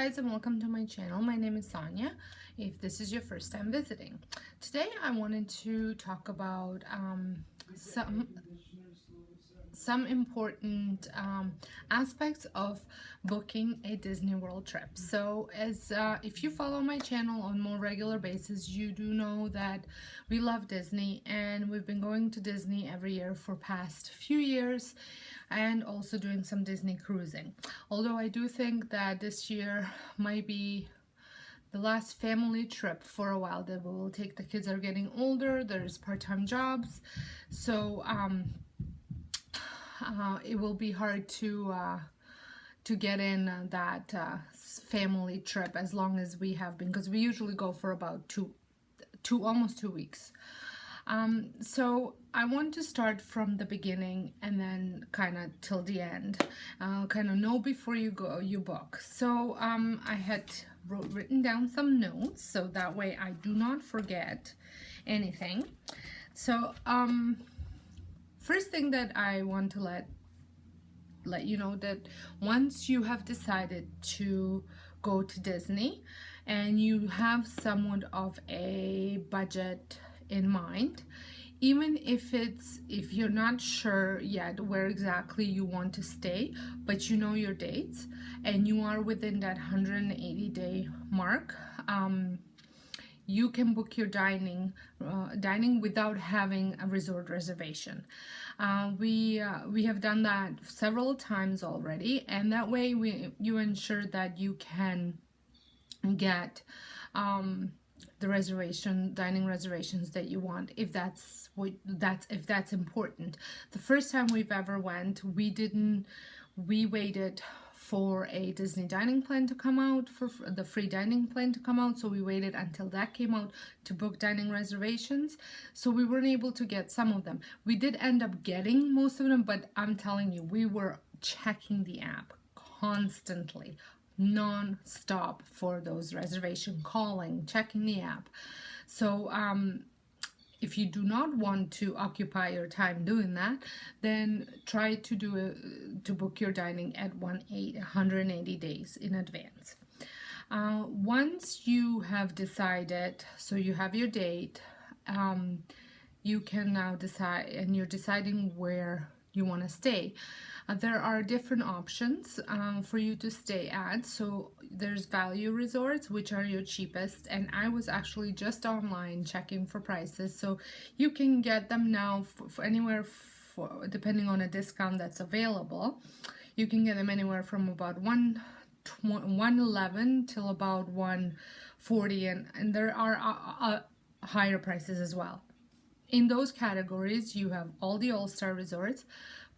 guys, and welcome to my channel. My name is Sonia, if this is your first time visiting. Today I wanted to talk about some important aspects of booking a Disney World trip. So if you follow my channel on more regular basis, you do know that we love Disney and we've been going to Disney every year for past few years, and also doing some Disney cruising. Although I do think that this year might be the last family trip for a while that we will take. The kids are getting older, there's part-time jobs, so it will be hard to get in that family trip as long as we have been, because we usually go for about almost 2 weeks. So I want to start from the beginning and then kind of till the end, kind of know before you book. So I had written down some notes so that way I do not forget anything. So first thing that I want to let you know, that once you have decided to go to Disney and you have somewhat of a budget in mind, even if you're not sure yet where exactly you want to stay, but you know your dates and you are within that 180-day mark, you can book your dining without having a resort reservation. We have done that several times already, and that way you ensure that you can get the dining reservations that you want, if that's important. The first time we've ever went, we waited for a Disney dining plan to come out, for the free dining plan to come out, so we waited until that came out to book dining reservations. So we weren't able to get some of them. We did end up getting most of them, but I'm telling you, we were checking the app constantly, non-stop, for those reservations, calling, checking the app. So if you do not want to occupy your time doing that, then try to book your dining at 180 days in advance. Once you have decided, so you have your date, you can now decide, and you're deciding where you want to stay. There are different options for you to stay at. So there's value resorts, which are your cheapest, and I was actually just online checking for prices, so you can get them now for anywhere, depending on a discount that's available, you can get them anywhere from about $111 till about $140, and there are higher prices as well. In those categories, you have all the all-star resorts,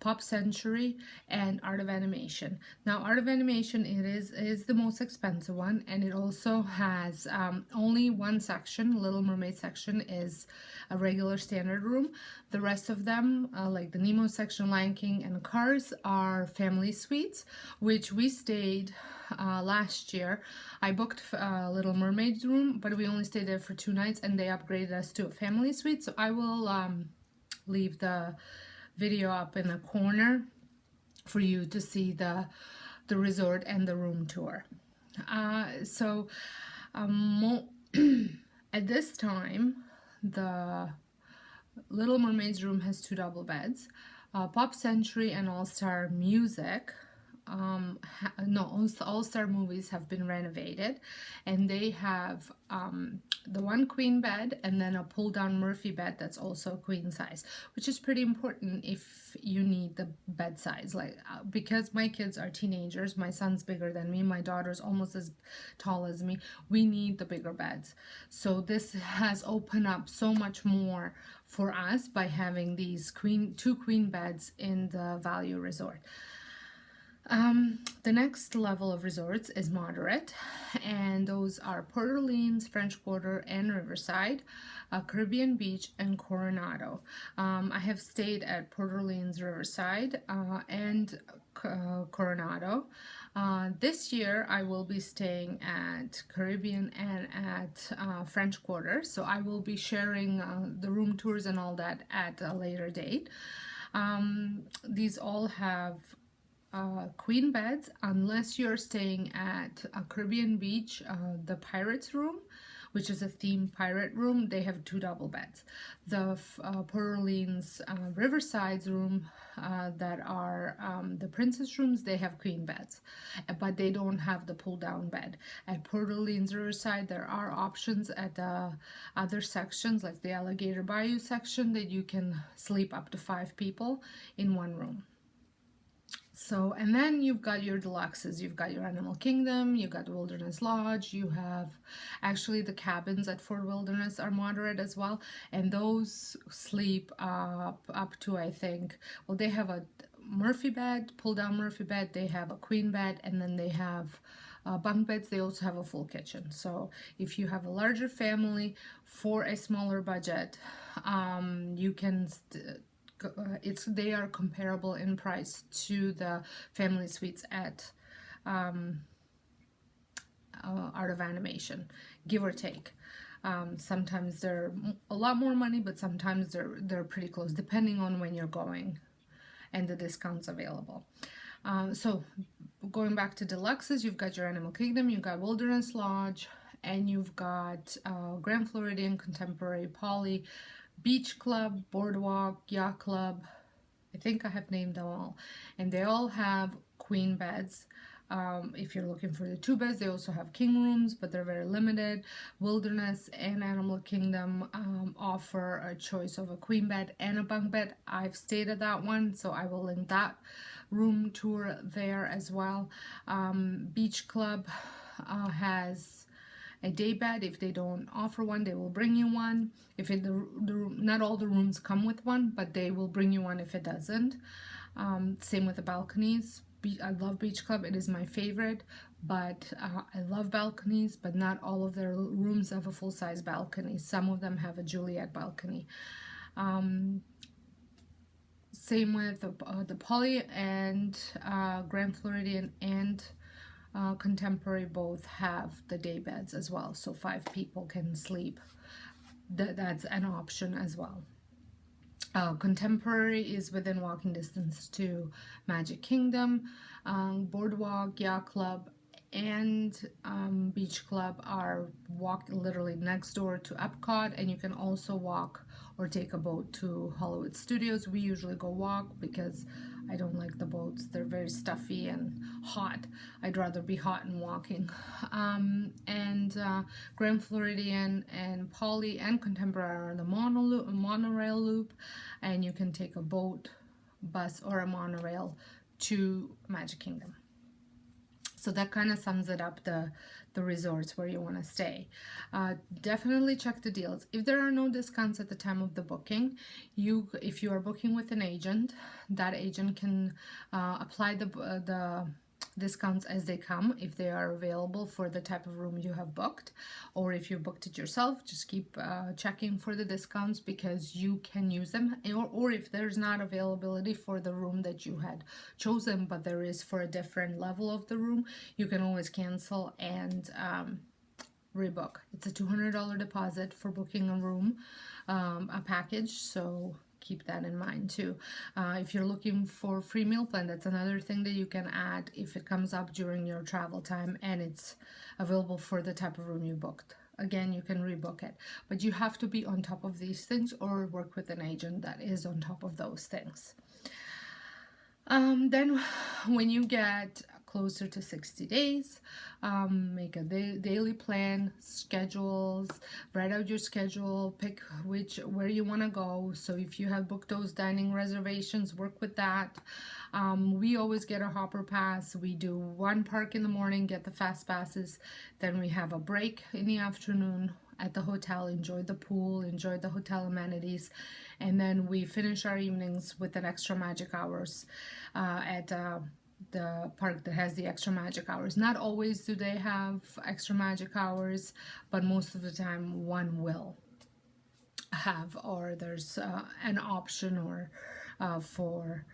Pop Century, and Art of Animation. Now, Art of Animation, it is the most expensive one, and it also has only one section. Little Mermaid section is a regular standard room. The rest of them, like the Nemo section, Lion King, and Cars, are family suites, which we stayed last year. I booked Little Mermaid's room, but we only stayed there for 2 nights, and they upgraded us to a family suite. So I will leave the video up in the corner for you to see the resort and the room tour. At this time, the Little Mermaid's room has 2 double beds. Pop Century and All-Star Music, All-Star Movies have been renovated, and they have the 1 queen bed and then a pull-down Murphy bed that's also queen size, which is pretty important if you need the bed size. Like because my kids are teenagers, my son's bigger than me, my daughter's almost as tall as me, we need the bigger beds. So this has opened up so much more for us by having these 2 queen beds in the value resort. The next level of resorts is moderate, and those are Port Orleans, French Quarter, and Riverside, Caribbean Beach, and Coronado. I have stayed at Port Orleans, Riverside, and Coronado. This year I will be staying at Caribbean and at French Quarter, so I will be sharing the room tours and all that at a later date. These all have queen beds unless you're staying at a Caribbean beach, the Pirates room, which is a themed pirate room. They have 2 double beds. The Port Orleans Riverside's room that are the princess rooms, they have queen beds, but they don't have the pull down bed. At Port Orleans Riverside, there are options at the other sections, like the Alligator Bayou section, that you can sleep up to 5 people in one room. So, and then you've got your deluxes. You've got your Animal Kingdom, you've got Wilderness Lodge, you have actually the cabins at Fort Wilderness are moderate as well. And those sleep up to, I think, well, they have a Murphy bed, pull down Murphy bed, they have a queen bed, and then they have bunk beds. They also have a full kitchen. So if you have a larger family for a smaller budget, you can they are comparable in price to the family suites at Art of Animation, give or take. Sometimes they're a lot more money, but sometimes they're pretty close, depending on when you're going and the discounts available. So going back to deluxes, you've got your Animal Kingdom, you've got Wilderness Lodge, and you've got Grand Floridian, Contemporary, Poly, Beach Club, Boardwalk, Yacht Club. I think I have named them all. And they all have queen beds. If you're looking for the 2 beds, they also have king rooms, but they're very limited. Wilderness and Animal Kingdom offer a choice of a queen bed and a bunk bed. I've stayed at that one, so I will link that room tour there as well. Beach Club has a day bed. If they don't offer one, they will bring you one. If not all the rooms come with one, but they will bring you one if it doesn't. Same with the balconies. I love Beach Club. It is my favorite, but I love balconies, but not all of their rooms have a full-size balcony. Some of them have a Juliet balcony. Same with the Poly and Grand Floridian and Contemporary both have the day beds as well, so 5 people can sleep. That's an option as well. Contemporary is within walking distance to Magic Kingdom. Boardwalk, Yacht Club, and Beach Club are literally next door to Epcot, and you can also walk or take a boat to Hollywood Studios. We usually go walk because I don't like the boats. They're very stuffy and hot. I'd rather be hot and walking. Grand Floridian and Poly and Contemporary are the monorail loop, and you can take a boat, bus, or a monorail to Magic Kingdom. So that kind of sums it up, the resorts where you want to stay. Definitely check the deals. If there are no discounts at the time of the booking, if you are booking with an agent, that agent can apply the discounts as they come, if they are available for the type of room you have booked. Or if you booked it yourself, just keep checking for the discounts, because you can use them. Or if there's not availability for the room that you had chosen, but there is for a different level of the room, you can always cancel and rebook. It's a $200 deposit for booking a room, a package, so keep that in mind too. If you're looking for free meal plan, that's another thing that you can add if it comes up during your travel time and it's available for the type of room you booked. Again, you can rebook it, but you have to be on top of these things or work with an agent that is on top of those things. Then when you get closer to 60 days, make a daily plan, schedules, write out your schedule, pick where you want to go. So if you have booked those dining reservations, work with that. We always get a hopper pass. We do one park in the morning, get the fast passes, then we have a break in the afternoon at the hotel, enjoy the pool, enjoy the hotel amenities, and then we finish our evenings with an extra magic hours at the park that has the extra magic hours. Not always do they have extra magic hours, but most of the time one will have, or there's an option, or for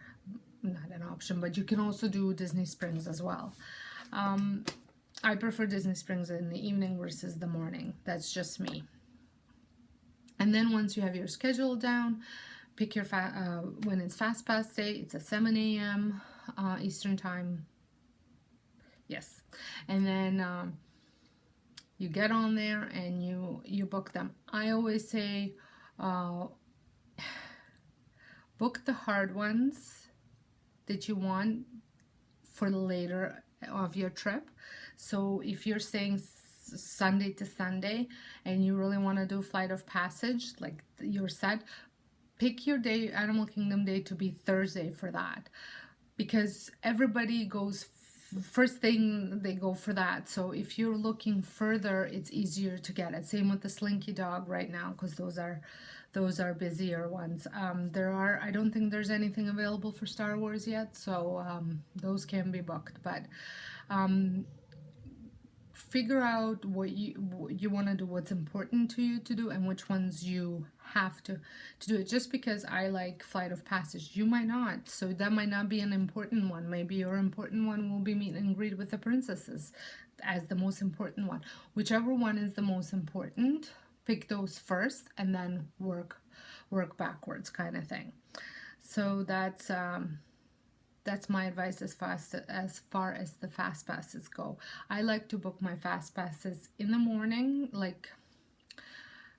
not an option, but you can also do Disney Springs as well. I prefer Disney Springs in the evening versus the morning. That's just me. And then once you have your schedule down, pick your when it's fast pass day, it's a 7 a.m. Eastern time. Yes. And then you get on there and you book them. I always say book the hard ones that you want for later of your trip. So if you're staying Sunday to Sunday and you really want to do flight of passage, like you're set, pick your day, Animal Kingdom Day, to be Thursday for that, because everybody goes first thing, they go for that. So if you're looking further, it's easier to get it. Same with the Slinky Dog right now, because those are busier ones. I don't think there's anything available for Star Wars yet, so those can be booked. But figure out what you want to do, what's important to you to do, and which ones you have to do it. Just because I like flight of passage, you might not, so that might not be an important one. Maybe your important one will be meet and greet with the princesses as the most important one. Whichever one is the most important, pick those first and then work backwards, kind of thing. So that's my advice as far as the fast passes go. I like to book my fast passes in the morning,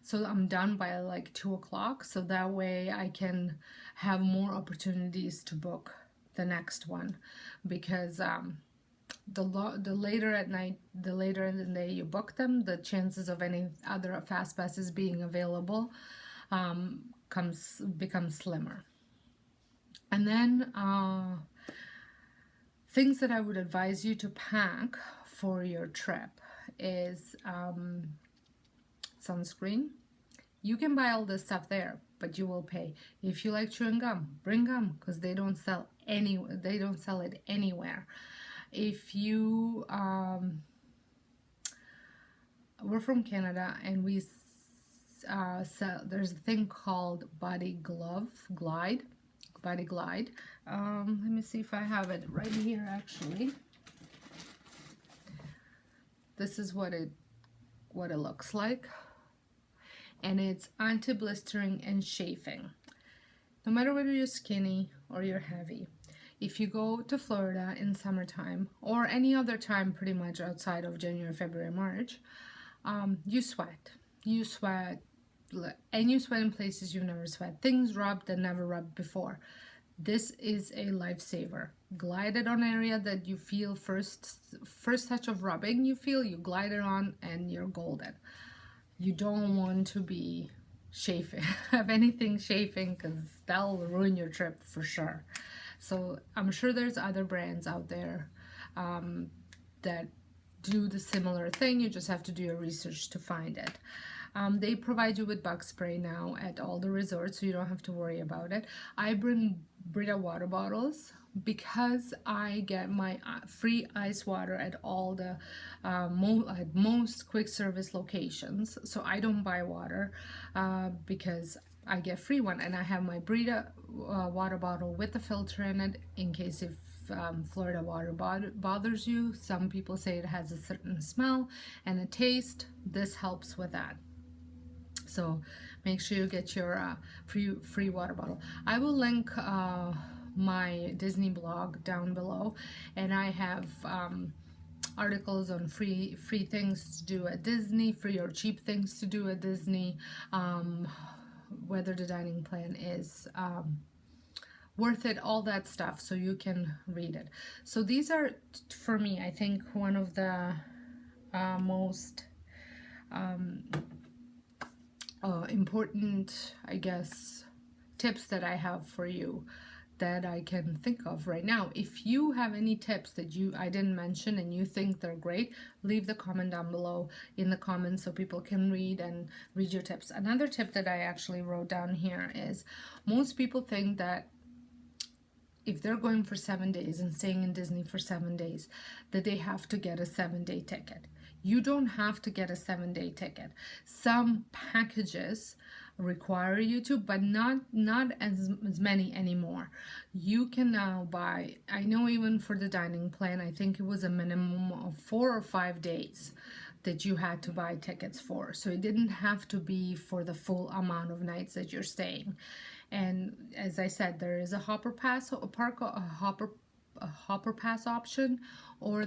so I'm done by like 2 o'clock, so that way I can have more opportunities to book the next one, because the later at night, the later in the day you book them, the chances of any other fast passes being available becomes slimmer. And then things that I would advise you to pack for your trip is sunscreen. You can buy all this stuff there, but you will pay. If you like chewing gum, bring gum, because they don't sell it anywhere. If you we're from Canada, and we sell, there's a thing called Body Glide. Let me see if I have it right here. Actually, this is what it looks like, and it's anti-blistering and chafing. No matter whether you're skinny or you're heavy, if you go to Florida in summertime or any other time pretty much outside of January, February, March, you sweat, and you sweat in places you've never sweat. Things rub that never rubbed before. This is a lifesaver. Glide it on area that you feel first touch of rubbing, you glide it on and you're golden. You don't want to be chafing, have anything chafing, because that'll ruin your trip for sure. So I'm sure there's other brands out there that do the similar thing. You just have to do your research to find it. They provide you with bug spray now at all the resorts, so you don't have to worry about it. I bring Brita water bottles because I get my free ice water at all the at most quick service locations. So I don't buy water because I get free one, and I have my Brita water bottle with a filter in it in case if Florida water bothers you. Some people say it has a certain smell and a taste. This helps with that. So make sure you get your free water bottle. I will link my Disney blog down below, and I have articles on free things to do at Disney, free or cheap things to do at Disney, whether the dining plan is worth it, all that stuff, so you can read it. So these are, for me, I think one of the most important, I guess, tips that I have for you that I can think of right now. If you have any tips that I didn't mention and you think they're great, leave the comment down below in the comments so people can read your tips. Another tip that I actually wrote down here is, most people think that if they're going for 7 days and staying in Disney for 7 days, that they have to get a 7-day ticket. You don't have to get a 7-day ticket. Some packages require you to, but not as many anymore. You can now buy, I know even for the dining plan, I think it was a minimum of 4 or 5 days that you had to buy tickets for. So it didn't have to be for the full amount of nights that you're staying. And as I said, there is a Hopper Pass, a Hopper a hopper pass option, or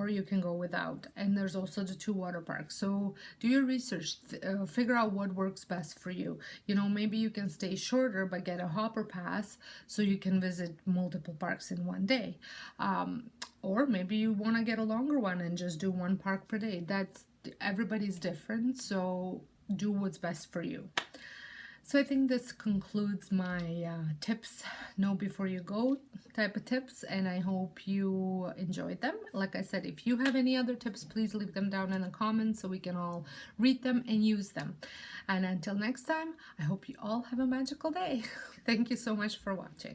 you can go without. And there's also the 2 water parks. So do your research, figure out what works best for you. You know, maybe you can stay shorter but get a hopper pass so you can visit multiple parks in one day. Or maybe you want to get a longer one and just do 1 park per day. Everybody's different, so do what's best for you. So I think this concludes my tips, know before you go type of tips, and I hope you enjoyed them. Like I said, if you have any other tips, please leave them down in the comments so we can all read them and use them. And until next time, I hope you all have a magical day. Thank you so much for watching.